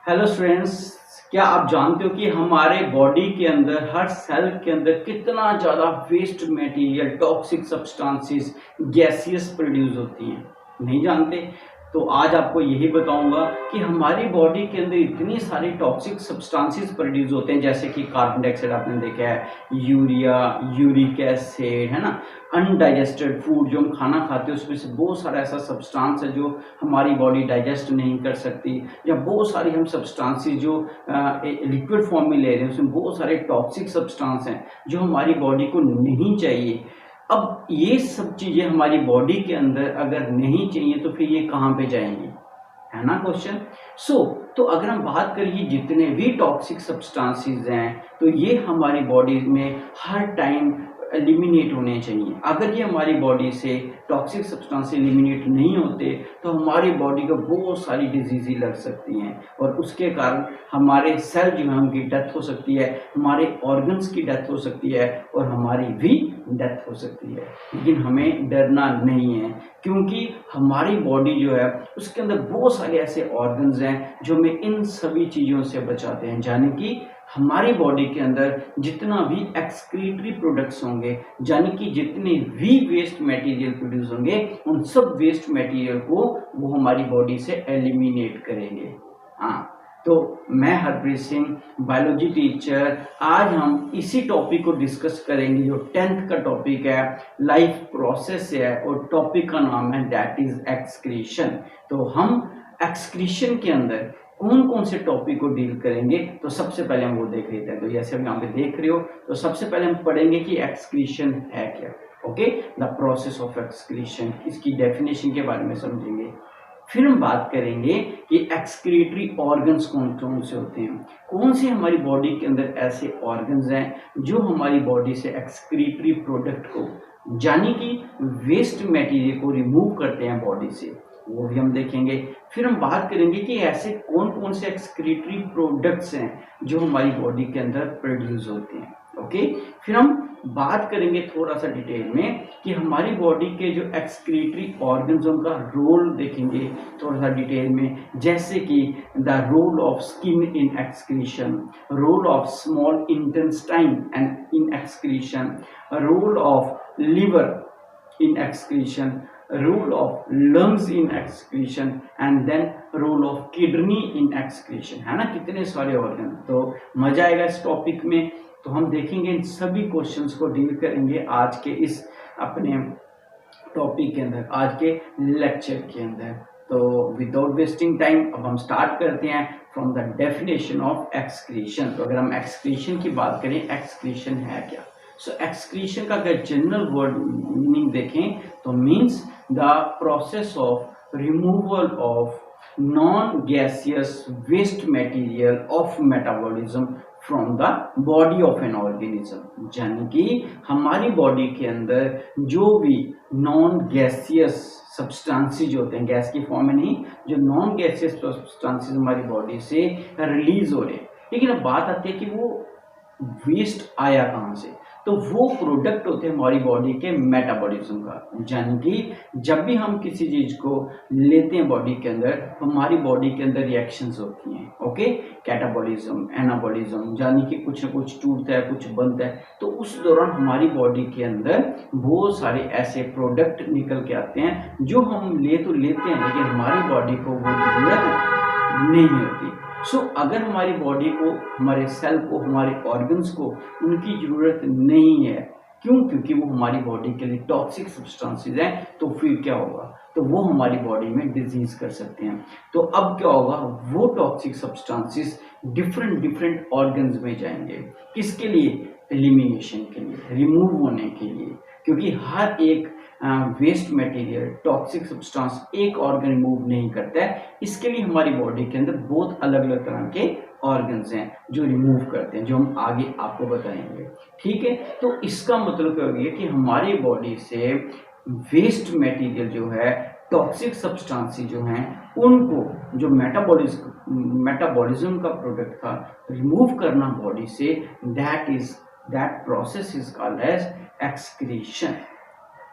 Hello students. क्या आप जानते हो कि हमारे बॉडी के अंदर हर सेल के अंदर कितना ज़्यादा waste material, toxic substances, gaseous produce होती हैं? नहीं जानते? तो आज आपको यही बताऊंगा कि हमारी बॉडी के अंदर इतनी सारी टॉक्सिक सब्सटेंसेस प्रोड्यूस होते हैं, जैसे कि कार्बन डाइऑक्साइड आपने देखा है, यूरिया, यूरिक एसिड, है ना। अनडाइजेस्टेड फूड जो हम खाना खाते हैं उसमें से बहुत सारा ऐसा सब्सटेंस है जो हमारी बॉडी डाइजेस्ट नहीं कर सकती, या बहुत सारी हम सब्सटेंसेस जो लिक्विड फॉर्म में ले रहे हैं उसमें बहुत सारे टॉक्सिक सब्सटेंस हैं जो हमारी बॉडी को नहीं चाहिए। अब ये सब चीज़ें हमारी बॉडी के अंदर अगर नहीं चाहिए तो फिर ये कहाँ पे जाएंगी, है ना क्वेश्चन। तो अगर हम बात करिए जितने भी टॉक्सिक सब्सटेंसेस हैं तो ये हमारी बॉडी में हर टाइम एलिमिनेट होने चाहिए। अगर ये हमारी बॉडी से टॉक्सिक सब्सटेंस एलिमिनेट नहीं होते तो हमारी बॉडी को बहुत सारी डिजीज़ें लग सकती हैं और उसके कारण हमारे सेल जो है उनकी डेथ हो सकती है, हमारे ऑर्गन्स की डेथ हो सकती है और हमारी भी डेथ हो सकती है। लेकिन हमें डरना नहीं है, क्योंकि हमारी बॉडी जो है उसके अंदर बहुत सारे ऐसे ऑर्गन्स हैं जो हमें इन सभी चीज़ों से बचाते हैं। यानी कि हमारी बॉडी के अंदर जितना भी एक्सक्रीटरी प्रोडक्ट्स होंगे, यानी कि जितने भी वेस्ट मटेरियल प्रोड्यूस होंगे, उन सब वेस्ट मटेरियल को वो हमारी बॉडी से एलिमिनेट करेंगे। हाँ, तो मैं हरप्रीत सिंह, बायोलॉजी टीचर। आज हम इसी टॉपिक को डिस्कस करेंगे जो 10th का टॉपिक है, लाइफ प्रोसेस है, और टॉपिक का नाम है दैट इज एक्सक्रीशन। तो हम एक्सक्रीशन के अंदर कौन कौन से टॉपिक को डील करेंगे, तो सबसे पहले हम वो देख लेते हैं। तो जैसे हम यहाँ पे देख रहे हो, तो सबसे पहले हम पढ़ेंगे कि एक्सक्रीशन है क्या। Okay, the process of excretion, इसकी डेफिनेशन के बारे में समझेंगे। फिर हम बात करेंगे कि एक्सक्रीटरी ऑर्गन्स कौन कौन से होते हैं, कौन से हमारी बॉडी के अंदर ऐसे ऑर्गन्स हैं जो हमारी बॉडी से एक्सक्रीटरी प्रोडक्ट को, यानी कि वेस्ट मटेरियल को रिमूव करते हैं बॉडी से, वो भी हम देखेंगे। फिर हम बात करेंगे कि ऐसे कौन कौन से एक्सक्रीटरी प्रोडक्ट्स हैं जो हमारी बॉडी के अंदर प्रोड्यूस होते हैं। ओके, फिर हम बात करेंगे थोड़ा सा डिटेल में कि हमारी बॉडी के जो एक्सक्रीटरी ऑर्गन्स उनका रोल देखेंगे थोड़ा सा डिटेल में, जैसे कि the role of skin in excretion, role of small intestine and in excretion, role of liver in excretion, role of lungs in excretion, and then role of kidney in excretion, है ना। कितने सारे organ, तो मजा आएगा इस topic में। तो हम देखेंगे इन सभी क्वेश्चंस को डील करेंगे आज के इस अपने टॉपिक के अंदर, आज के लेक्चर के अंदर। तो विदाउट वेस्टिंग टाइम अब हम स्टार्ट करते हैं from the definition of excretion. तो अगर हम एक्सक्रीशन की बात करें, एक्सक्रीशन है क्या। सो एक्सक्रीशन का अगर जनरल वर्ड मीनिंग देखें तो means the process of removal of non gaseous waste material of metabolism from the body of an organism, यानी कि हमारी बॉडी के अंदर जो भी नॉन गैसियस सब्सटेंसेज होते हैं, गैस की फॉर्म में नहीं, जो नॉन गैसियस सब्सटेंसेज हमारी बॉडी से रिलीज हो रहे हैं। लेकिन अब बात आती है कि वो वेस्ट आया कहाँ से, तो वो प्रोडक्ट होते हैं हमारी बॉडी के मेटाबॉलिज्म का, यानी कि जब भी हम किसी चीज को लेते हैं बॉडी के अंदर, हमारी बॉडी के अंदर रिएक्शंस होती हैं। ओके, कैटाबॉलिज्म, एनाबॉलिज्म, यानी कि कुछ न कुछ टूटता है, कुछ बनता है। तो उस दौरान हमारी बॉडी के अंदर बहुत सारे ऐसे प्रोडक्ट निकल के आते हैं जो हम ले तो लेते हैं, लेकिन हमारी बॉडी को वो जरूरत नहीं होती। अगर हमारी बॉडी को, हमारे सेल को, हमारे ऑर्गन्स को उनकी ज़रूरत नहीं है, क्यों? क्योंकि वो हमारी बॉडी के लिए टॉक्सिक सब्सटेंसेस हैं, तो फिर क्या होगा, तो वो हमारी बॉडी में डिजीज कर सकते हैं। तो अब क्या होगा, वो टॉक्सिक सब्सटेंसेस डिफरेंट ऑर्गन्स में जाएंगे, किसके लिए? एलिमिनेशन के लिए, रिमूव होने के लिए, क्योंकि हर एक वेस्ट मटेरियल, टॉक्सिक सब्सटेंस एक ऑर्गन रिमूव नहीं करता है। इसके लिए हमारी बॉडी के अंदर बहुत अलग अलग तरह के ऑर्गन्स हैं जो रिमूव करते हैं, जो हम आगे आपको बताएंगे। ठीक है, तो इसका मतलब क्या हो गया कि हमारी बॉडी से वेस्ट मटेरियल जो है, टॉक्सिक सब्सटेंसेस जो हैं, उनको जो मेटाबॉलिज्म का प्रोडक्ट था रिमूव करना बॉडी से, that process is called as excretion.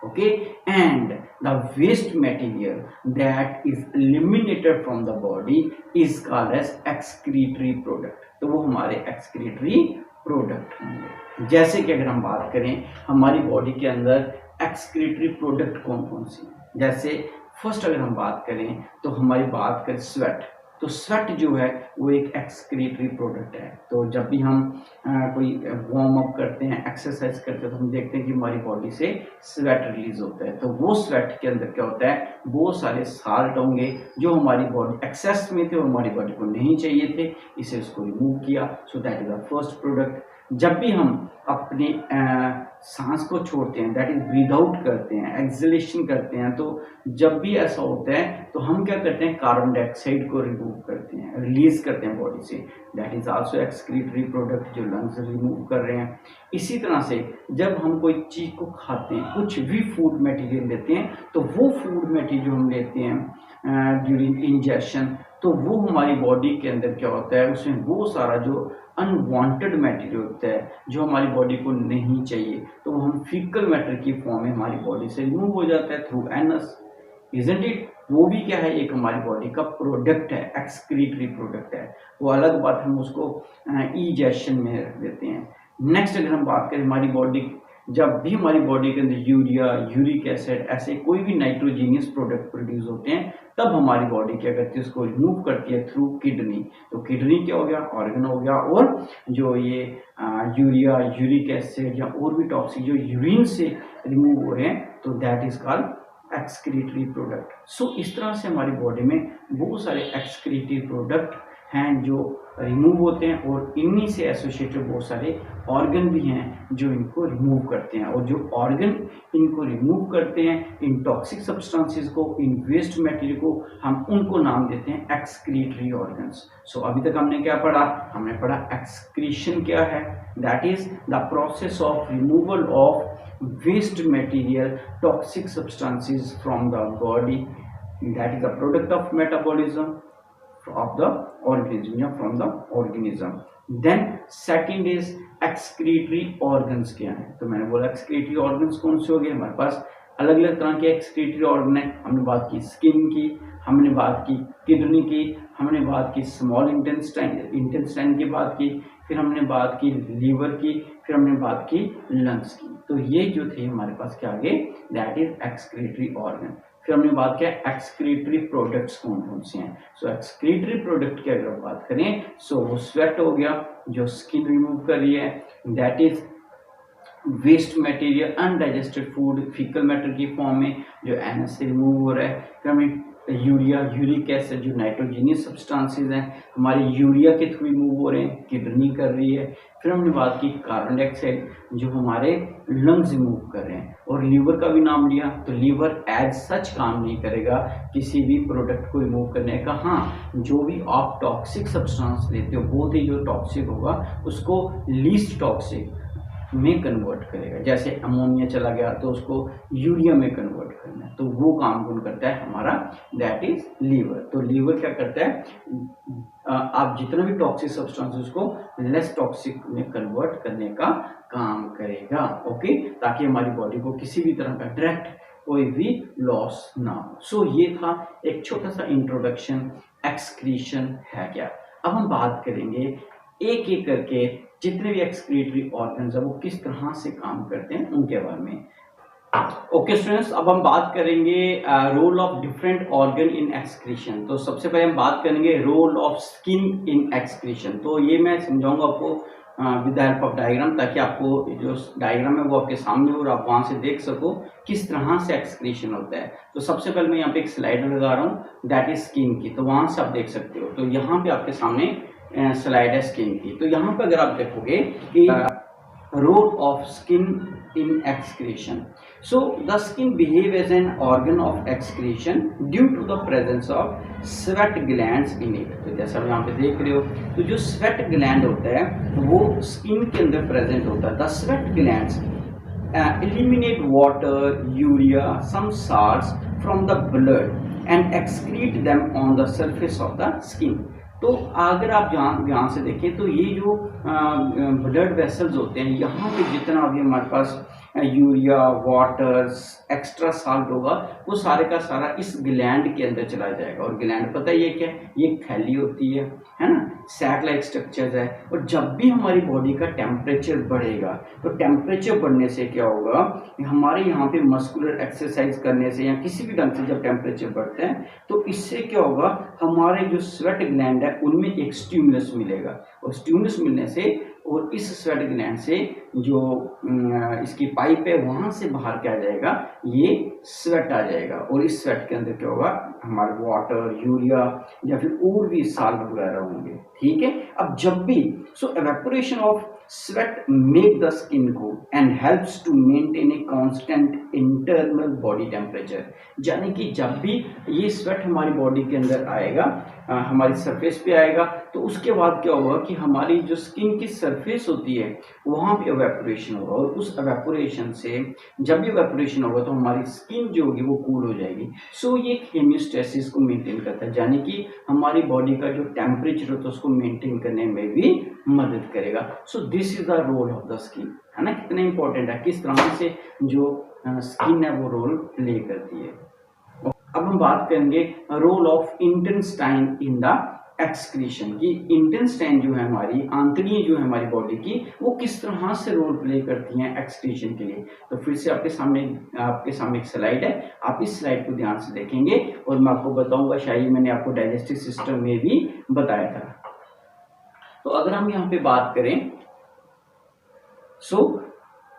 okay, and the waste material that is eliminated from the body is called as excretory product। तो वो हमारे excretory product होंगे। जैसे कि अगर हम बात करें हमारी बॉडी के अंदर excretory product कौन कौन सी, जैसे फर्स्ट अगर हम बात करें तो हमारी बात करें स्वेट, तो स्वेट जो है वो एक एक्सक्रीटरी प्रोडक्ट है। तो जब भी हम कोई वार्म अप करते हैं, एक्सरसाइज करते हैं, तो हम देखते हैं कि हमारी बॉडी से स्वेट रिलीज होता है। तो वो स्वेट के अंदर क्या होता है, बहुत सारे साल्ट होंगे जो हमारी बॉडी एक्सेस में थे और हमारी बॉडी को नहीं चाहिए थे, इसे उसको रिमूव किया। So that is the first product. जब भी हम अपने सांस को छोड़ते हैं, दैट इज ब्रीद आउट करते हैं, एक्सलेशन करते हैं, तो जब भी ऐसा होता है तो हम क्या करते हैं, कार्बन डाइऑक्साइड को रिमूव करते हैं, रिलीज करते हैं बॉडी से। That is also excretory product जो लंग्स रिमूव कर रहे हैं। इसी तरह से जब हम कोई चीज को खाते हैं, कुछ भी फूड मटेरियल लेते हैं, तो वो फूड मटेरियल जो हम लेते हैं ड्यूरिंग इंजेक्शन, तो वो हमारी बॉडी के अंदर क्या होता है, उसमें वो सारा जो अनवांटेड मटेरियल होता है जो हमारी बॉडी को नहीं चाहिए, तो हम फीकल मैटर की फॉर्म में हमारी बॉडी से रिमूव हो जाता है थ्रू एनस, इजंट इट। वो भी क्या है, एक हमारी बॉडी का प्रोडक्ट है, एक्सक्रीटरी प्रोडक्ट है। वो अलग बात, हम उसको इजेशन में रख देते हैं। नेक्स्ट अगर हम बात करें हमारी बॉडी, जब भी हमारी बॉडी के अंदर यूरिया, यूरिक एसिड, ऐसे कोई भी नाइट्रोजीनियस प्रोडक्ट प्रोड्यूस होते हैं, तब हमारी बॉडी क्या करती है, उसको रिमूव करती है थ्रू किडनी। तो किडनी क्या हो गया, ऑर्गन हो गया, और जो ये यूरिया, यूरिक एसिड या और भी टॉक्सिक जो यूरिन से रिमूव हो रहे हैं, तो that is called excretory product. So इस तरह से हमारी बॉडी में बहुत सारे एक्सक्रीटरी प्रोडक्ट हैं जो रिमूव होते हैं, और इन्हीं से एसोसिएटेड बहुत सारे ऑर्गन भी हैं जो इनको रिमूव करते हैं। और जो ऑर्गन इनको रिमूव करते हैं, इन टॉक्सिक सब्सटेंसेस को, इन वेस्ट मटेरियल को, हम उनको नाम देते हैं एक्सक्रीटरी ऑर्गन्स। सो अभी तक हमने क्या पढ़ा, हमने पढ़ा एक्सक्रीशन क्या है, that is the process of removal of waste material, toxic substances from the body, that is a product of metabolism of the organism या from the organism. Then second is excretory organs क्या है, तो मैंने बोला excretory organs कौन से हो गए, हमारे पास अलग अलग तरह के excretory organ है। हमने बात की स्किन की, हमने बात की किडनी की, हमने बात की स्मॉल इंटेस्टाइन की बात की, फिर हमने बात की लीवर की, फिर हमने बात की लंग्स की। तो ये जो थे हमारे पास क्या आगे, दैट इज एक्सक्रीटरी ऑर्गन। फिर हमने बात किया एक्सक्रीटरी प्रोडक्ट्स कौन कौन से हैं। सो एक्सक्रीटरी प्रोडक्ट की अगर बात करें, सो वो स्वेट हो गया जो स्किन रिमूव कर रही है, that is waste material, undigested food faecal matter की फॉर्म में जो एनएस से रिमूव हो रहा है। फिर हमें यूरिया, यूरिक एसिड जो नाइट्रोजीनियस सब्सटेंसेस हैं हमारे यूरिया के थ्रू रिमूव हो रहे हैं, किडनी कर रही है। फिर हमने बात की कार्बन डाइऑक्साइड जो हमारे लंग्स रिमूव कर रहे हैं, और लीवर का भी नाम लिया, तो लीवर एज सच काम नहीं करेगा किसी भी प्रोडक्ट को रिमूव करने का। हाँ, जो भी आप टॉक्सिक सब्सटेंस लेते हो, बहुत ही जो टॉक्सिक होगा उसको लीस्ट टॉक्सिक में कन्वर्ट करेगा। जैसे अमोनिया चला गया तो उसको यूरिया में कन्वर्ट करना है, तो वो काम कौन करता है हमारा, दैट इज लीवर। तो लीवर क्या करता है, आप जितना भी टॉक्सिक सब्सटेंस उसको लेस टॉक्सिक में कन्वर्ट करने का काम करेगा, ओके, ताकि हमारी बॉडी को किसी भी तरह का डायरेक्ट कोई भी लॉस ना हो। सो ये था एक छोटा सा इंट्रोडक्शन, एक्सक्रीशन है क्या। अब हम बात करेंगे एक एक करके जितने भी एक्सक्रीटरी ऑर्गन्स है वो किस तरह से काम करते हैं उनके बारे में। ओके स्टूडेंट्स, अब हम बात करेंगे role of different organ in excretion. तो सबसे पहले हम बात करेंगे role of skin in excretion. तो ये मैं समझाऊंगा आपको with the help of diagram, ताकि आपको जो डायग्राम है वो आपके सामने हो और आप वहां से देख सको किस तरह से एक्सक्रीशन होता है। तो सबसे पहले मैं यहाँ पे एक स्लाइड लगा रहा हूँ, दैट इज स्किन की, तो वहां से आप देख सकते हो। तो यहाँ पे आपके सामने स्लाइड है स्किन की। तो यहाँ पर अगर आप देखोगे कि role of skin in excretion, so the skin behave as an organ of excretion due to the presence of sweat glands in it. तो जैसा आप यहाँ पे देख रहे हो, तो जो स्वेट ग्लैंड होता है वो स्किन के अंदर प्रेजेंट होता है। The sweat glands eliminate water, urea, some salts from the blood and excrete them on the surface of the skin। तो अगर आप यहाँ से देखें तो ये जो ब्लड वेसल्स होते हैं, यहाँ पे जितना भी हमारे पास यूरिया, वाटर, एक्स्ट्रा साल्ट होगा, वो सारे का सारा इस ग्लैंड के अंदर चला जाएगा। और ग्लैंड पता ही है क्या है, ये थैली होती है ना, सैक लाइक स्ट्रक्चर है। और जब भी हमारी बॉडी का टेम्परेचर बढ़ेगा तो टेम्परेचर बढ़ने से क्या होगा, हमारे यहाँ पे मस्कुलर एक्सरसाइज करने से या किसी भी ढंग से जब टेम्परेचर बढ़ता है तो इससे क्या होगा, हमारे जो स्वेट ग्लैंड है उनमें एक स्टिमुलस मिलेगा। और स्टिमुलस मिलने से और इस स्वेट ग्लैंड से जो इसकी पाइप है वहां से बाहर क्या आ जाएगा, ये स्वेट आ जाएगा। और इस स्वेट के अंदर क्या होगा, हमारे वाटर, यूरिया या फिर और भी साल्ट वगैरह होंगे। ठीक है, अब जब भी evaporation of sweat make the skin cool and helps to maintain a constant internal body temperature। यानी कि जब भी ये स्वेट हमारी बॉडी के अंदर आएगा, हमारी सरफेस पे आएगा, तो उसके बाद क्या होगा कि हमारी जो स्किन की सरफेस होती है वहां पे evaporation होगा। और उस evaporation से जब भी evaporation होगा तो हमारी स्किन जो होगी वो कूल हो जाएगी। ये हेमियोस्टेसिस को मेंटेन करता है, यानी कि हमारी बॉडी का जो टेम्परेचर होता है उसको मेंटेन करने में भी मदद करेगा। This is the role of the skin, है ना, कितना इंपॉर्टेंट है, किस तरह से जो स्किन है वो रोल प्ले करती है। अब हम बात करेंगे role of intestine in the excretion की। इंटेस्टाइन जो है हमारी आंतड़ियां जो है हमारी बॉडी की, वो किस तरह से रोल प्ले करती हैं एक्सक्रीशन के लिए। तो फिर से आपके सामने एक स्लाइड है, आप इस स्लाइड को ध्यान से देखेंगे और मैं आपको बताऊंगा, शायद मैंने आपको डाइजेस्टिव सिस्टम में भी बताया था। तो अगर हम यहाँ पे बात करें,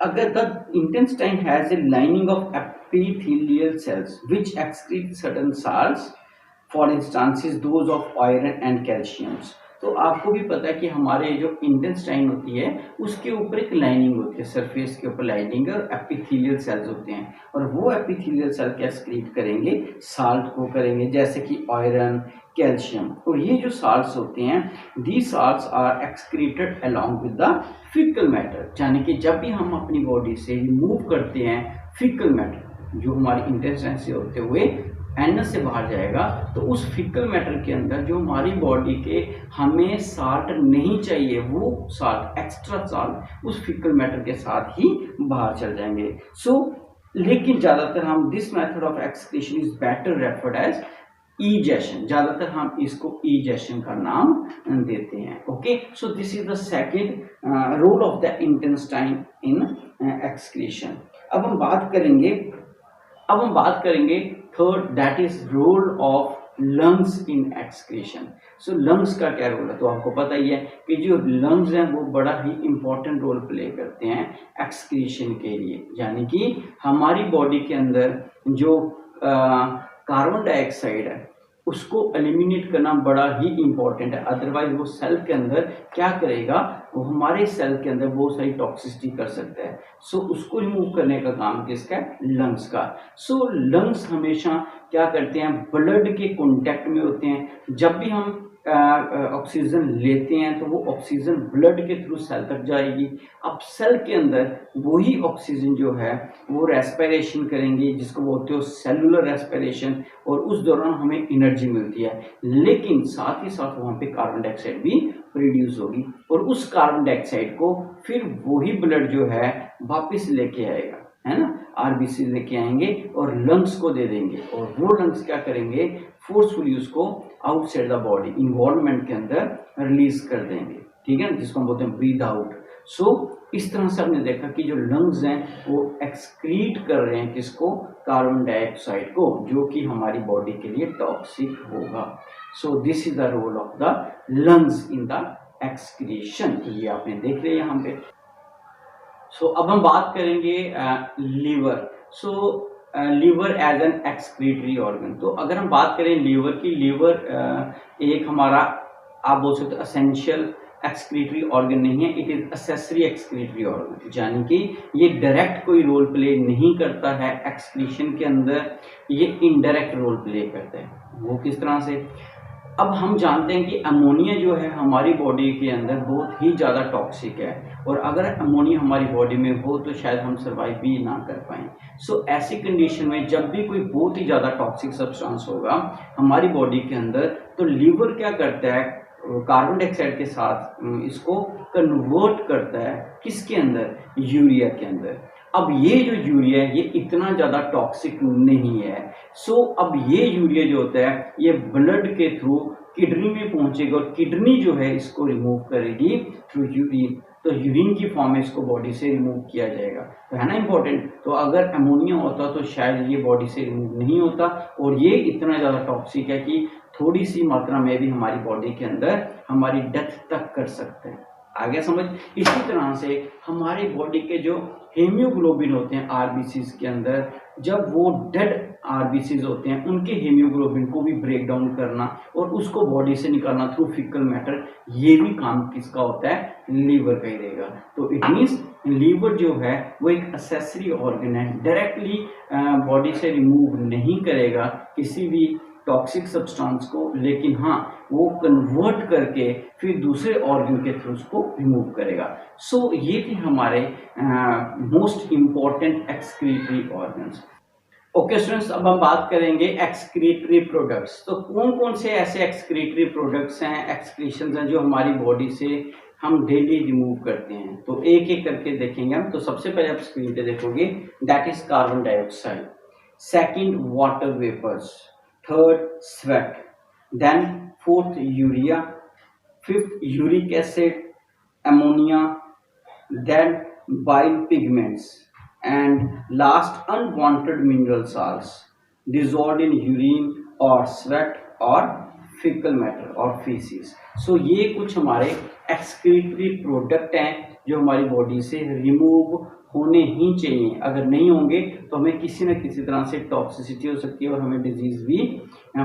अगर the intestine has a lining of epithelial cells which excrete certain salts, for instance those of iron and calcium। तो आपको भी पता है कि हमारे जो इंटेस्टाइन होती है उसके ऊपर एक लाइनिंग होती है, सरफेस के ऊपर लाइनिंग और एपिथेलियल सेल्स होते हैं। और वो एपिथेलियल सेल क्या एक्सक्रीट करेंगे, साल्ट को करेंगे, जैसे कि आयरन, कैल्शियम। और ये जो साल्ट्स होते हैं, these salts are excreted along with the faecal matter. यानी कि जब भी हम अपनी बॉडी से रिमूव करते हैं फीकल मैटर जो हमारी इंटेस्टाइन से होते हुए एनस से बाहर जाएगा, तो उस फीकल मैटर के अंदर जो हमारी बॉडी के हमें साल्ट नहीं चाहिए, वो साल्ट, एक्स्ट्रा साल्ट उस फीकल मैटर के साथ ही बाहर चल जाएंगे। लेकिन ज्यादातर हम this method of excretion is better referred as egestion, ज्यादातर हम इसको ईजेशन का नाम देते हैं। Okay, this is the second role of the intestine in excretion. अब हम बात करेंगे third, that is role of lungs in excretion. Lungs का क्या रोल है, तो आपको पता ही है कि जो लंग्स हैं वो बड़ा ही इंपॉर्टेंट रोल प्ले करते हैं एक्सक्रीशन के लिए। यानी कि हमारी बॉडी के अंदर जो कार्बन डाइऑक्साइड है उसको एलिमिनेट करना बड़ा ही इंपॉर्टेंट है, अदरवाइज वो सेल के अंदर क्या करेगा, वो हमारे सेल के अंदर बहुत सारी टॉक्सिसिटी कर सकता है। उसको रिमूव करने का काम किसका है, लंग्स का। लंग्स हमेशा क्या करते हैं, ब्लड के कांटेक्ट में होते हैं। जब भी हम ऑक्सीजन लेते हैं तो वो ऑक्सीजन ब्लड के थ्रू सेल तक जाएगी। अब सेल के अंदर वही ऑक्सीजन जो है वो रेस्पिरेशन करेंगे, जिसको बोलते हो सेलुलर रेस्पिरेशन, और उस दौरान हमें एनर्जी मिलती है। लेकिन साथ ही साथ वहाँ पे कार्बन डाइऑक्साइड भी प्रोड्यूस होगी, और उस कार्बन डाइऑक्साइड को फिर वही ब्लड जो है वापस लेके आएगा, है ना, आरबीसी लेके आएंगे और लंग्स को दे देंगे। और वो लंग्स क्या करेंगे, फोर्सफुली उसको आउटसाइड द बॉडी इन्वायरमेंट के अंदर रिलीज कर देंगे। ठीक है, जिसको हम बोलते हैं ब्रीथ आउट। इस तरह से हमने देखा कि जो लंग्स हैं वो एक्सक्रीट कर रहे हैं किसको, कार्बन डाइऑक्साइड को, जो कि हमारी बॉडी के लिए टॉक्सिक होगा। This is the role of the lungs in the excretion. ये आपने देख लिया यहाँ पे। अब हम बात करेंगे liver. Liver as an excretory organ. तो अगर हम बात करें लीवर की, लीवर एक हमारा आप बोल सकते हो एसेंशियल एक्सक्रीटरी ऑर्गन नहीं है, it is accessory excretory organ. यानी कि ये डायरेक्ट कोई रोल प्ले नहीं करता है एक्सक्रीशन के अंदर, ये इनडायरेक्ट रोल प्ले करता है। वो किस तरह से, अब हम जानते हैं कि अमोनिया जो है हमारी बॉडी के अंदर बहुत ही ज़्यादा टॉक्सिक है, और अगर अमोनिया हमारी बॉडी में हो तो शायद हम सर्वाइव भी ना कर पाएं। ऐसी कंडीशन में जब भी कोई बहुत ही ज़्यादा टॉक्सिक सब्सटेंस होगा हमारी बॉडी के अंदर, तो लीवर क्या करता है, कार्बन डाइऑक्साइड के साथ इसको कन्वर्ट करता है किसके अंदर, यूरिया के अंदर। अब ये जो यूरिया है ये इतना ज़्यादा टॉक्सिक नहीं है। सो अब ये यूरिया जो होता है ये ब्लड के थ्रू किडनी में पहुंचेगा और किडनी जो है इसको रिमूव करेगी थ्रू यूरिन। तो यूरिन की फॉर्म में इसको बॉडी से रिमूव किया जाएगा। तो है ना इंपॉर्टेंट। तो अगर अमोनिया होता तो शायद ये बॉडी से रिमूव नहीं होता, और ये इतना ज़्यादा टॉक्सिक है कि थोड़ी सी मात्रा में भी हमारी बॉडी के अंदर हमारी डेथ तक कर सकते हैं। आगे समझ। इसी तरह से हमारी बॉडी के जो हेमियोग्लोबिन होते हैं आरबीसीज के अंदर, जब वो डेड आरबीसीज होते हैं उनके हेमियोग्लोबिन को भी ब्रेक डाउन करना और उसको बॉडी से निकालना थ्रू फीकल मैटर, ये भी काम किसका होता है? लीवर का ही रहेगा। तो इट मीन्स लीवर जो है वो एक एक्सेसरी ऑर्गन है, डायरेक्टली बॉडी से रिमूव नहीं करेगा किसी भी टॉक्सिक सब्सटेंस को, लेकिन हाँ वो कन्वर्ट करके फिर दूसरे ऑर्गन के थ्रू उसको रिमूव करेगा। सो ये थे हमारे most important excretory organs. Okay students, अब हम बात करेंगे एक्सक्रीटरी प्रोडक्ट्स। तो कौन कौन से ऐसे एक्सक्रीटरी प्रोडक्ट्स हैं, एक्सक्रीशंस हैं जो हमारी बॉडी से हम डेली रिमूव करते हैं। तो एक एक करके देखेंगे हम। तो सबसे पहले आप स्क्रीन पे देखोगे, that is carbon dioxide, second water vapours, third sweat, then fourth urea, fifth uric acid, ammonia, then bile pigments, and last unwanted mineral salts dissolved in urine or sweat or fecal matter or feces। सो ये कुछ हमारे excretory product हैं जो हमारी body से remove होने ही चाहिए। अगर नहीं होंगे तो हमें किसी न किसी तरह से टॉक्सिसिटी हो सकती है और हमें डिजीज भी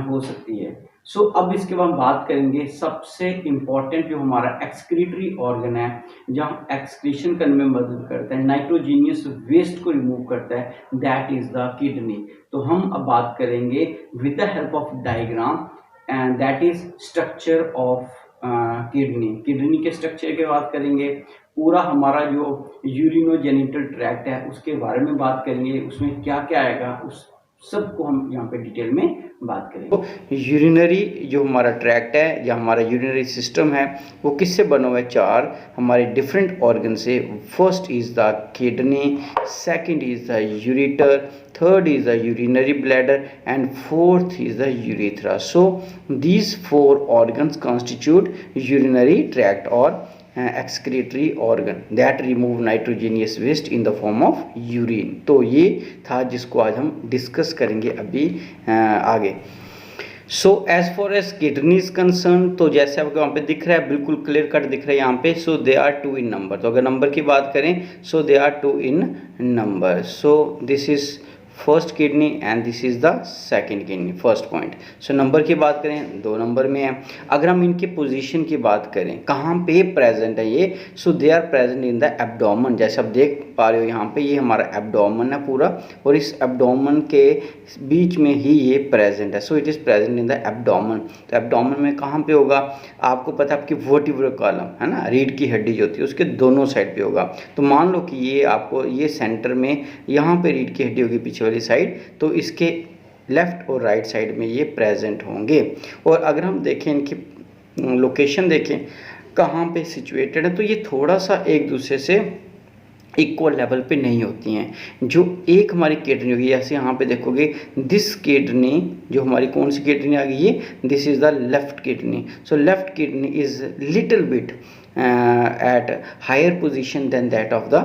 हो सकती है। सो अब इसके बाद हम बात करेंगे सबसे इम्पॉर्टेंट जो हमारा एक्सक्रीटरी ऑर्गन है, जहाँ एक्सक्रीशन करने में मदद करता है, नाइट्रोजीनियस वेस्ट को रिमूव करता है, दैट इज द किडनी। तो हम अब बात करेंगे with the help of diagram, and that is structure of kidney. Kidney के स्ट्रक्चर की बात करेंगे, पूरा हमारा जो यूरिनोजेनिटल ट्रैक्ट है उसके बारे में बात करेंगे, उसमें क्या क्या आएगा उस सबको हम यहाँ पे डिटेल में बात करेंगे। तो यूरिनरी जो हमारा ट्रैक्ट है या हमारा यूरिनरी सिस्टम है वो किससे बना हुआ है? चार हमारे डिफरेंट ऑर्गन से। First is the kidney, second is the ureter, third is the urinary bladder, and fourth is the urethra. So these four organs constitute urinary tract or excretory organ that remove nitrogenous waste in the form of urine। तो ये था जिसको आज हम discuss करेंगे अभी आगे। So as far as kidney is concerned, तो जैसे आपको वहाँ पे दिख रहा है, बिल्कुल क्लियर कट दिख रहा है यहाँ पे। So they are two in number. तो अगर नंबर की बात करें, so they are two in number. So this is first kidney and this is the second kidney, first point. So number की बात करें, 2 नंबर में है। अगर हम इनके पोजीशन की बात करें, कहाँ पे प्रेजेंट है ये? So they are present in the abdomen. जैसे आप देख पा रहे हो यहाँ पे, ये हमारा एब्डोमेन है पूरा, और इस एब्डोमेन के बीच में ही ये प्रेजेंट है। सो it is present in the abdomen. तो एब्डोमेन में कहाँ पे होगा? आपको पता है आपकी वर्टिब्रल कॉलम है ना, रीढ़ की हड्डी जो होती है उसके दोनों साइड पे होगा। तो मान लो कि ये आपको ये सेंटर में यहाँ पे रीढ़ की हड्डी होगी पीछे वाली साइड, तो इसके लेफ्ट और राइट साइड में ये प्रेजेंट होंगे। और अगर हम देखें इनकी लोकेशन देखें कहाँ पे सिचुएटेड है, तो ये थोड़ा सा एक दूसरे से इक्वल लेवल पे नहीं होती हैं। जो एक हमारी किडनी होगी, ऐसे यहाँ पे देखोगे, दिस किडनी जो हमारी कौन सी किडनी आ गई है? This is the left kidney. So left kidney is little bit at higher position than that of the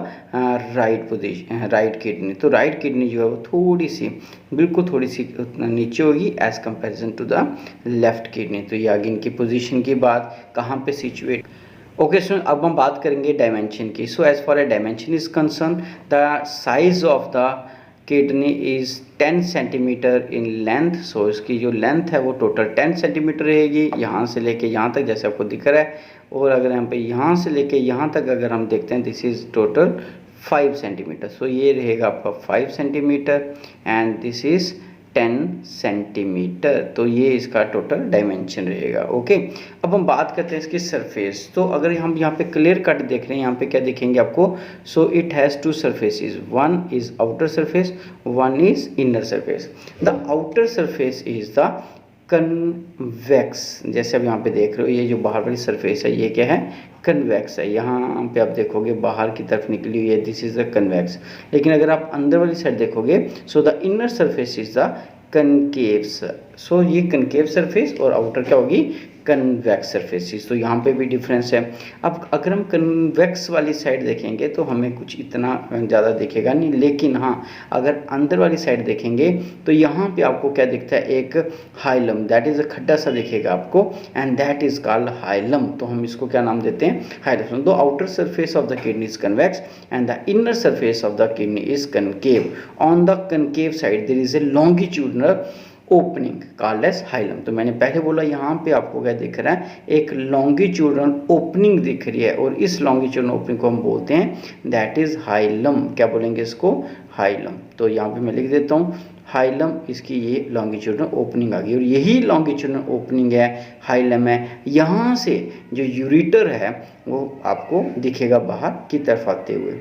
right kidney. तो राइट किडनी जो है वो थोड़ी सी, बिल्कुल थोड़ी सी नीचे होगी as comparison to the left kidney. तो ये आगे इनकी पोजीशन की बात, कहाँ पे सिचुएट। ओके स्टूडेंट, अब हम बात करेंगे डायमेंशन की। So as for a dimension is concern, the size of the kidney is 10 centimetre in length. So इसकी जो लेंथ है वो टोटल 10 सेंटीमीटर रहेगी, यहाँ से लेके यहाँ तक, जैसे आपको दिख रहा है। और अगर हम पे यहाँ से लेके यहाँ तक अगर हम देखते हैं, दिस इज़ टोटल 5 सेंटीमीटर। सो ये रहेगा आपका 5 centimetre and this is 10 centimetre. तो ये इसका टोटल डायमेंशन रहेगा। ओके, अब हम बात करते हैं इसकी सरफेस। तो अगर हम यहाँ पे क्लियर कट देख रहे हैं, यहाँ पे क्या दिखेंगे आपको? So it has 2 surfaces, one is outer surface, one is inner surface. The outer surface is the convex. जैसे अब यहाँ पे देख रहे हो ये जो बाहर वाली सरफेस है ये क्या है, कन्वेक्स है। यहाँ पे आप देखोगे बाहर की तरफ निकली हुई है, दिस इज द कन्वेक्स। लेकिन अगर आप अंदर वाली साइड देखोगे, so the inner surface is the concave. So ये कनकेव सरफेस और आउटर क्या होगी, कन्वेक्स सरफेसिस। तो यहाँ पे भी डिफरेंस है। अब अगर हम कन्वेक्स वाली साइड देखेंगे तो हमें कुछ इतना ज़्यादा दिखेगा नहीं, लेकिन हाँ अगर अंदर वाली साइड देखेंगे तो यहाँ पे आपको क्या दिखता है, एक हाइलम, दैट इज़ अ खड्डा सा दिखेगा आपको, and that is called hilum. तो हम इसको क्या नाम देते हैं, हाइलम। दो outer surface of the kidney is convex and the inner surface of the kidney is concave. On the concave side there is a longitudinal opening called as hilum. तो मैंने पहले बोला यहाँ पे आपको क्या दिख रहा है, एक लॉन्गिट्यूडनल ओपनिंग दिख रही है, और इस लॉन्गिट्यूडनल ओपनिंग को हम बोलते हैं दैट इज हाइलम। क्या बोलेंगे इसको, हाइलम। तो यहाँ पे मैं लिख देता हूँ हाइलम, इसकी ये लॉन्गिट्यूडनल ओपनिंग आ गई, और यही लॉन्गिट्यूडनल ओपनिंग है, हाइलम है। यहाँ से जो यूरेटर है वो आपको दिखेगा बाहर की तरफ आते हुए।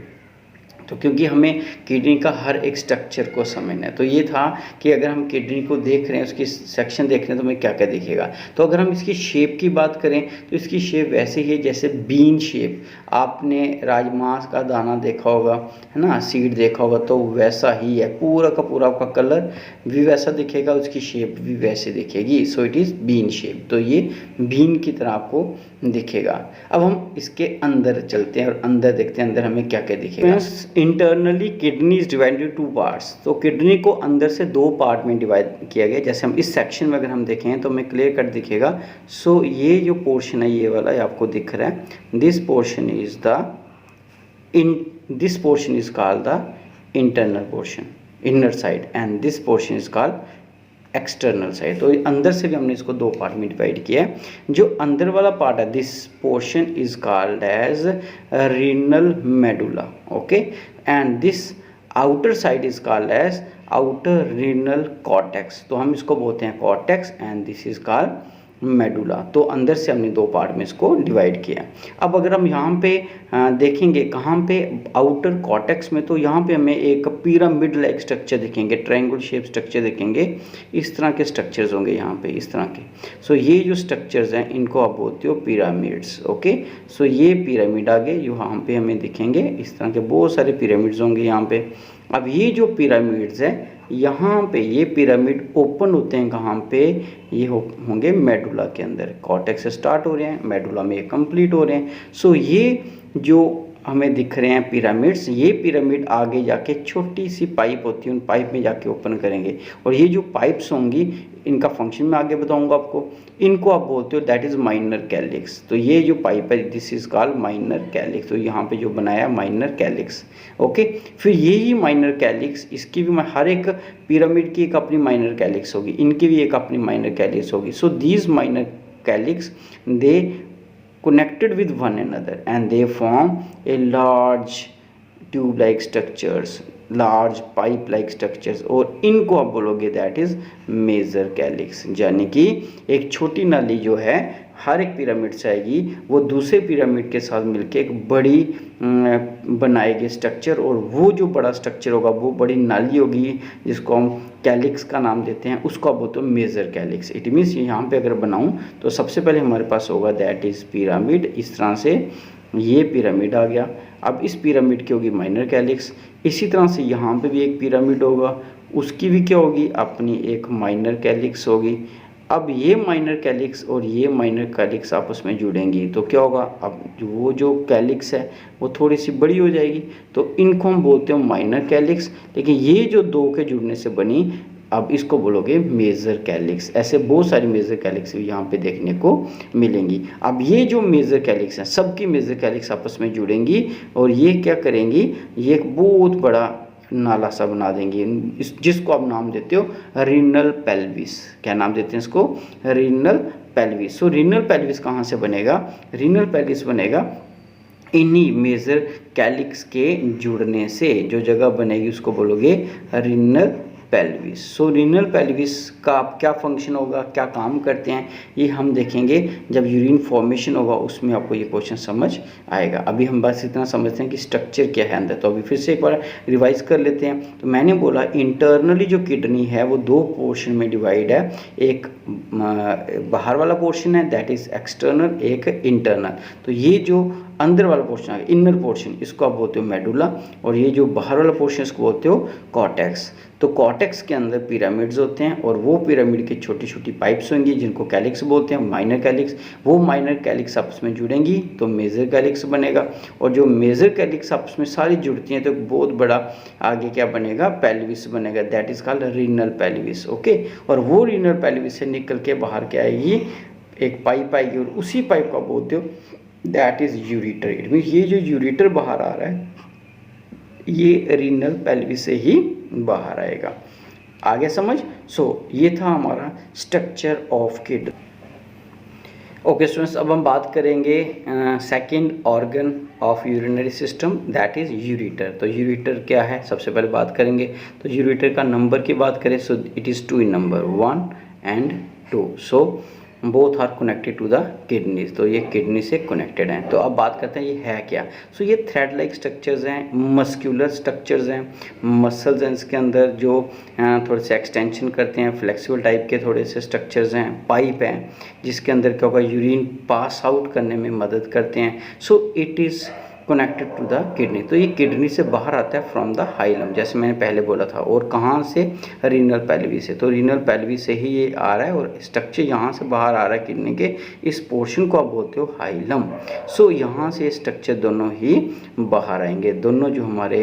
तो क्योंकि हमें किडनी का हर एक स्ट्रक्चर को समझना है, तो ये था कि अगर हम किडनी को देख रहे हैं, उसकी सेक्शन देख रहे हैं, तो हमें क्या क्या दिखेगा। तो अगर हम इसकी शेप की बात करें तो इसकी शेप वैसे ही है जैसे बीन शेप। आपने राजमा का दाना देखा होगा, है ना, सीड देखा होगा, तो वैसा ही है, पूरा का पूरा आपका कलर भी वैसा दिखेगा, उसकी शेप भी वैसे दिखेगी। सो इट इज़ बीन शेप। तो ये बीन की तरह आपको दिखेगा। अब हम इसके अंदर चलते हैं और अंदर देखते हैं अंदर हमें क्या क्या दिखेगा। Internally kidney is divided into 2 parts. तो किडनी को अंदर से 2 पार्ट में डिवाइड किया गया। जैसे हम इस सेक्शन में अगर हम देखें तो हमें क्लियर कट दिखेगा। सो ये जो पोर्शन है ये वाला आपको दिख रहा है, this portion is called the internal portion, inner side, and this portion is called external side. तो अंदर से भी हमने इसको 2 पार्ट में डिवाइड किया है। जो अंदर वाला पार्ट है, this portion is called as renal medulla, okay, and this outer side is called as outer renal cortex. तो हम इसको बोलते हैं cortex, and this is called medulla. तो अंदर से हमने 2 पार्ट में इसको डिवाइड किया। अब अगर हम यहाँ पे देखेंगे कहाँ पे, आउटर कॉर्टेक्स में, तो यहाँ पे हमें एक पिरामिड लाइक स्ट्रक्चर दिखेंगे, ट्रायंगल शेप स्ट्रक्चर दिखेंगे। इस तरह के स्ट्रक्चर्स होंगे यहाँ पे, इस तरह के। सो ये जो स्ट्रक्चर्स हैं इनको आप बोलते हो पिरामिड्स, ओके। सो ये पिरामिड आगे यहाँ पे हमें दिखेंगे, इस तरह के बहुत सारे पिरामिड्स होंगे यहाँ पे। अब ये जो पिरामिड्स है यहाँ पे, ये पिरामिड ओपन होते हैं कहाँ पे, ये होंगे मेडुला के अंदर। कॉर्टेक्स से स्टार्ट हो रहे हैं, मेडुला में ये कंप्लीट हो रहे हैं। सो ये जो हमें दिख रहे हैं पिरामिड्स, ये पिरामिड आगे जाके छोटी सी पाइप होती है, उन पाइप में जाके ओपन करेंगे। और ये जो पाइप्स होंगी इनका फंक्शन मैं आगे बताऊंगा आपको। इनको आप बोलते हो दैट इज माइनर कैलिक्स। तो ये जो पाइप है this is called minor calyx. तो यहाँ पे जो बनाया माइनर कैलिक्स, ओके। फिर यही माइनर कैलिक्स, इसकी भी हर एक पिरामिड की एक अपनी माइनर कैलिक्स होगी, इनकी भी एक अपनी माइनर कैलिक्स होगी। So these minor calyx they connected with one another and they form a large tube like structures, large pipe like structures, और इनको आप बोलोगे दैट इज मेजर कैलिक्स। यानी कि एक छोटी नाली जो है हर एक पिरामिड से आएगी, वो दूसरे पिरामिड के साथ मिलके एक बड़ी बनाएगी स्ट्रक्चर, और वो जो बड़ा स्ट्रक्चर होगा वो बड़ी नाली होगी जिसको हम कैलिक्स का नाम देते हैं, उसको आप बोलते हो मेजर कैलिक्स। इट मीन्स यहाँ पे अगर बनाऊँ तो सबसे पहले हमारे पास होगा दैट इज़ पिरामिड। इस तरह से ये पिरामिड आ गया। अब इस पिरामिड की होगी माइनर कैलिक्स। इसी तरह से यहाँ पे भी एक पिरामिड होगा, उसकी भी क्या होगी, अपनी एक माइनर कैलिक्स होगी। अब ये माइनर कैलिक्स और ये माइनर कैलिक्स आपस में जुड़ेंगी तो क्या होगा, अब वो जो कैलिक्स है वो थोड़ी सी बड़ी हो जाएगी, तो इनको हम बोलते हैं माइनर कैलिक्स। लेकिन ये जो 2 के जुड़ने से बनी, अब इसको बोलोगे मेजर कैलिक्स। ऐसे बहुत सारी मेजर कैलिक्स यहाँ पे देखने को मिलेंगी। अब ये जो मेजर कैलिक्स हैं, सबकी मेजर कैलिक्स आपस में जुड़ेंगी और ये क्या करेंगी, ये एक बहुत बड़ा नाला सा बना देंगे, जिसको आप नाम देते हो रीनल पेल्विस। क्या नाम देते हैं इसको, रीनल पेल्विस। सो रीनल पेल्विस कहाँ से बनेगा, रीनल पेल्विस बनेगा इन्हीं मेजर कैलिक्स के जुड़ने से। जो जगह बनेगी उसको बोलोगे रीनल पेल्विस। सो रीनल पेल्विस का क्या फंक्शन होगा, क्या काम करते हैं, ये हम देखेंगे जब यूरिन फॉर्मेशन होगा, उसमें आपको ये क्वेश्चन समझ आएगा। अभी हम बस इतना समझते हैं कि स्ट्रक्चर क्या है अंदर। तो अभी फिर से एक बार रिवाइज कर लेते हैं। तो मैंने बोला इंटरनली जो किडनी है वो दो पोर्शन में डिवाइड है, एक बाहर वाला पोर्शन है दैट इज एक्सटर्नल, एक इंटरनल। तो ये जो अंदर वाला पोर्शन है, इनर पोर्शन, इसको आप बोलते हो मेडुला, और ये जो बाहर वाला पोर्शन इसको बोलते हो कॉर्टेक्स। तो कॉर्टेक्स के अंदर पिरामिड्स होते हैं और वो पिरामिड की छोटी छोटी पाइप्स होंगी जिनको कैलिक्स बोलते हैं, माइनर कैलिक्स। वो माइनर कैलिक्स आपस में जुड़ेंगी तो मेजर कैलिक्स बनेगा, और जो मेजर कैलिक्स आपस में सारी जुड़ती हैं तो बहुत बड़ा आगे क्या बनेगा, पेल्विस बनेगा, that is called renal pelvis. Okay, और वो रीनल पेल्विस से निकल के बाहर क्या आएगी, एक पाइप आएगी, और उसी पाइप का बोलते हो that is ureter. It means ये जो यूरिटर बाहर आ रहा है ये रीनल पेल्विस से ही बाहर आएगा। आगे समझ। सो ये था हमारा structure of kidney. Okay students, अब हम बात करेंगे second organ of urinary system that is ureter. तो यूरिटर क्या है सबसे पहले बात करेंगे। तो यूरिटर का नंबर की बात करें so it is 2 in number, 1 and 2। So both are connected to the kidneys, तो ये किडनी से कनेक्टेड हैं। तो अब बात करते हैं ये है क्या। सो ये थ्रेड लाइक स्ट्रक्चर्स हैं, मस्क्यूलर स्ट्रक्चर्स हैं, मसल्स हैं इसके अंदर जो थोड़े से एक्सटेंशन करते हैं, फ्लेक्सिबल टाइप के थोड़े से स्ट्रक्चर्स हैं, पाइप हैं जिसके अंदर क्या होगा यूरिन पास आउट करने में मदद करते हैं। So it is connected to the kidney. तो ये किडनी से बाहर आता है फ्रॉम द हाइलम, जैसे मैंने पहले बोला था। और कहाँ से, रीनल पेल्विस से। तो रीनल पेल्विस से ही ये आ रहा है और स्ट्रक्चर यहाँ से बाहर आ रहा है किडनी के, इस पोर्शन को आप बोलते हो हाइलम। सो यहाँ से स्ट्रक्चर दोनों ही बाहर आएंगे, दोनों जो हमारे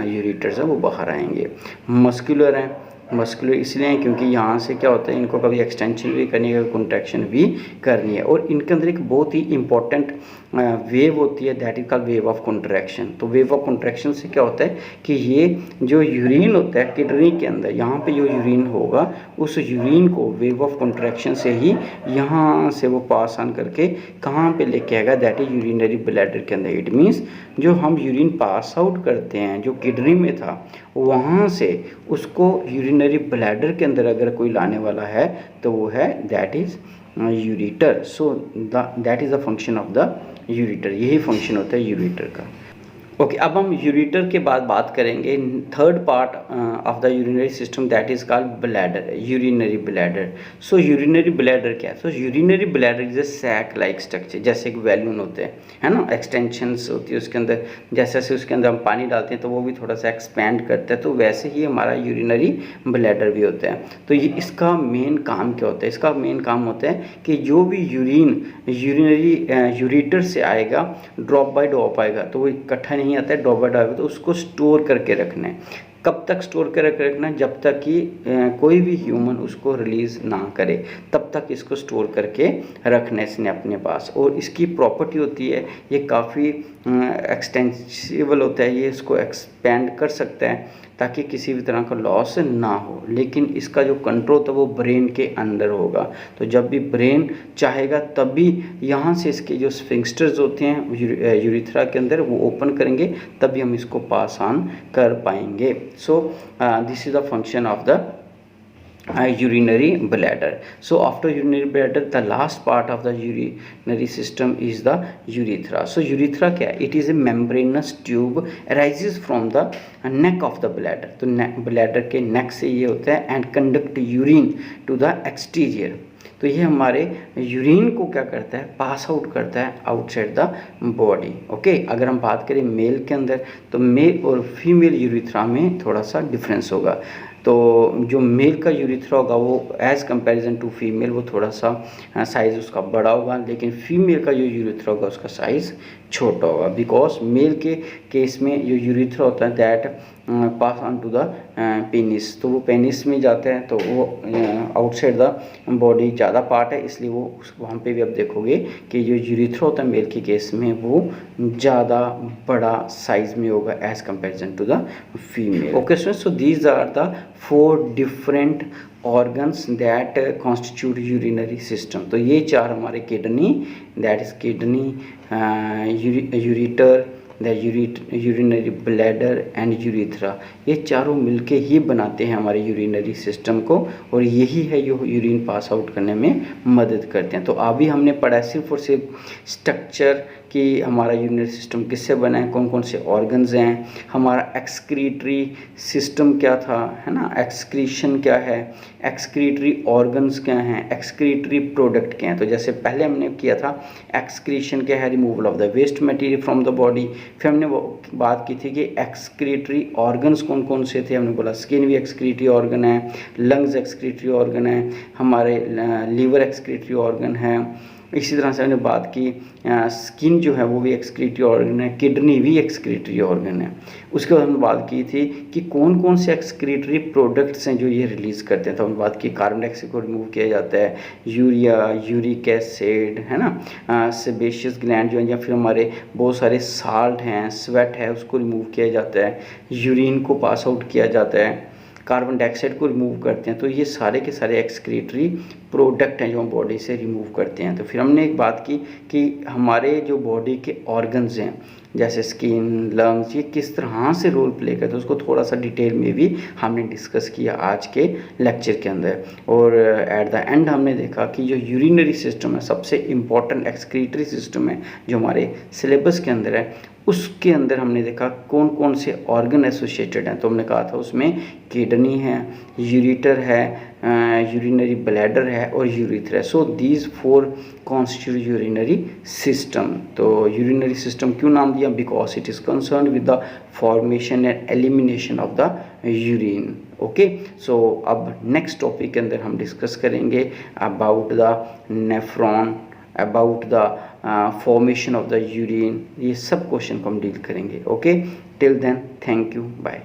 यूरिटर्स हैं वो बाहर आएंगे। मस्कुलर हैं, मस्कुलर इसलिए हैं क्योंकि यहाँ से क्या होता है इनको कभी एक्सटेंशन भी करनी है, कॉन्ट्रैक्शन भी करनी है। और इनके अंदर एक बहुत ही इंपॉर्टेंट वेव होती है that is called wave of contraction. तो वेव ऑफ कॉन्ट्रैक्शन से क्या होता है कि ये जो यूरिन होता है किडनी के अंदर, यहाँ पे जो यूरिन होगा उस यूरिन को वेव ऑफ कॉन्ट्रैक्शन से ही यहाँ से वो पास ऑन करके कहाँ पे लेके आएगा, दैट इज यूरिनरी ब्लैडर के अंदर। इट मीन्स जो हम यूरिन पास आउट करते हैं जो किडनी में था, वहाँ से उसको यूरिनरी ब्लैडर के अंदर अगर कोई लाने वाला है तो वो है that is ureter. So that is the function of the ureter, यही फंक्शन होता है यूरिटर का। ओके, अब हम यूरिटर के बाद बात करेंगे third part of the urinary system that is called bladder, urinary bladder. So urinary bladder क्या है? So urinary bladder is a sac like structure, जैसे एक बैलून होते हैं, है ना, एक्सटेंशंस होती है उसके अंदर, जैसे जैसे उसके अंदर हम पानी डालते हैं तो वो भी थोड़ा सा एक्सपैंड करता है, तो वैसे ही हमारा यूरिनरी ब्लैडर भी होता है। तो ये इसका मेन काम क्या होता है? इसका मेन काम होता है कि जो भी यूरिन यूरिनरी यूरिटर से आएगा, ड्रॉप बाय ड्रॉप आएगा, तो वो इकट्ठा नहीं आता है, ड्रॉप बाय ड्रॉप, तो उसको स्टोर करके रखना है। कब तक स्टोर करके रखना है? जब तक कि कोई भी ह्यूमन उसको रिलीज़ ना करे, तब तक इसको स्टोर करके रखना है इसने अपने पास। और इसकी प्रॉपर्टी होती है ये काफ़ी एक्सटेंसिबल होता है, ये इसको एक्सपेंड कर सकता है ताकि किसी भी तरह का लॉस ना हो। लेकिन इसका जो कंट्रोल होता है वो ब्रेन के अंदर होगा। तो जब भी ब्रेन चाहेगा तभी यहाँ से इसके जो स्फिंक्टर्स होते हैं यूरिथ्रा के अंदर वो ओपन करेंगे, तभी हम इसको पास ऑन कर पाएंगे। So this is the function of the urinary bladder. So after urinary bladder, the last part of the urinary system is the urethra. So urethra क्या है? It is a membranous tube arises from the neck of the bladder. तो bladder के neck से ये होता है and conduct urine to the exterior. तो ये हमारे यूरिन को क्या करता है? पास आउट करता है आउटसाइड द बॉडी। ओके, अगर हम बात करें मेल के अंदर तो मेल और फीमेल यूरिथ्रा में थोड़ा सा डिफरेंस होगा। तो जो मेल का यूरिथ्रा होगा वो एज़ कंपैरिजन टू फीमेल वो थोड़ा सा साइज़ उसका बड़ा होगा, लेकिन फीमेल का जो यूरिथ्रा होगा उसका साइज़ छोटा होगा। बिकॉज मेल के केस में जो यूरिथ्रा होता है that pass on to the penis, तो वो पेनिस में जाते हैं, तो वो आउटसाइड द बॉडी ज़्यादा पार्ट है, इसलिए वो वहाँ पे भी आप देखोगे कि जो यूरिथ्रा होता है मेल के केस में वो ज़्यादा बड़ा साइज़ में होगा as comparison to the female. Okay so these are the 4 different organs that constitute urinary system. तो ये 4 हमारे kidney, that is kidney, ureter, the urinary bladder and urethra, ये चारों मिलके ही बनाते हैं हमारे यूरिनरी सिस्टम को, और यही है जो यूरिन पास आउट करने में मदद करते हैं। तो अभी हमने पढ़ा सिर्फ और सिर्फ स्ट्रक्चर कि हमारा यूरिनरी सिस्टम किससे बना है, कौन कौन से ऑर्गन्स हैं, हमारा एक्सक्रीटरी सिस्टम क्या था, है ना, एक्सक्रीशन क्या है, एक्सक्रीटरी ऑर्गन्स क्या हैं, एक्सक्रीटरी प्रोडक्ट क्या हैं। तो जैसे पहले हमने किया था एक्सक्रीशन क्या है, removal of the waste material from the body. फिर हमने वो बात की थी कि एक्सक्रीटरी ऑर्गन्स कौन कौन से थे, हमने बोला स्किन भी एक्सक्रीटरी ऑर्गन है, लंग्स एक्सक्रीटरी ऑर्गन है, हमारे लीवर एक्सक्रीटरी ऑर्गन है। इसी तरह से हमने बात की स्किन जो है वो भी एक्सक्रीटरी ऑर्गन है, किडनी भी एक्सक्रीटरी ऑर्गन है। उसके बाद हमने बात की थी कि कौन कौन से एक्सक्रीटरी प्रोडक्ट्स हैं जो ये रिलीज़ करते हैं। तो हमने बात की कार्बन डाइऑक्साइड को रिमूव किया जाता है, यूरिया, यूरिक एसिड, है ना, सेबेशियस ग्लैंड जो है, या फिर हमारे बहुत सारे साल्ट हैं, स्वेट है, उसको रिमूव किया जाता है, यूरिन को पास आउट किया जाता है, कार्बन डाइऑक्साइड को रिमूव करते हैं। तो ये सारे के सारे एक्सक्रीटरी प्रोडक्ट हैं जो हम बॉडी से रिमूव करते हैं। तो फिर हमने एक बात की कि हमारे जो बॉडी के ऑर्गन्स हैं जैसे स्किन, लंग्स, ये किस तरह से रोल प्ले करते हैं, उसको थोड़ा सा डिटेल में भी हमने डिस्कस किया आज के लेक्चर के अंदर। और एट द एंड हमने देखा कि जो यूरिनरी सिस्टम है सबसे इम्पॉर्टेंट एक्सक्रीटरी सिस्टम है जो हमारे सिलेबस के अंदर है, उसके अंदर हमने देखा कौन कौन से ऑर्गन एसोसिएटेड हैं। तो हमने कहा था उसमें किडनी है, यूरिटर है, यूरिनरी ब्लैडर है और urethra. So these 4 constitute urinary system. तो यूरिनरी सिस्टम क्यों नाम दिया, because it is concern with the formation and elimination of the urine. Okay, so अब नेक्स्ट टॉपिक के अंदर हम डिस्कस करेंगे about the nephron, about the formation of the urine, ये सब क्वेश्चन को हम डील करेंगे। Okay, till then thank you, bye.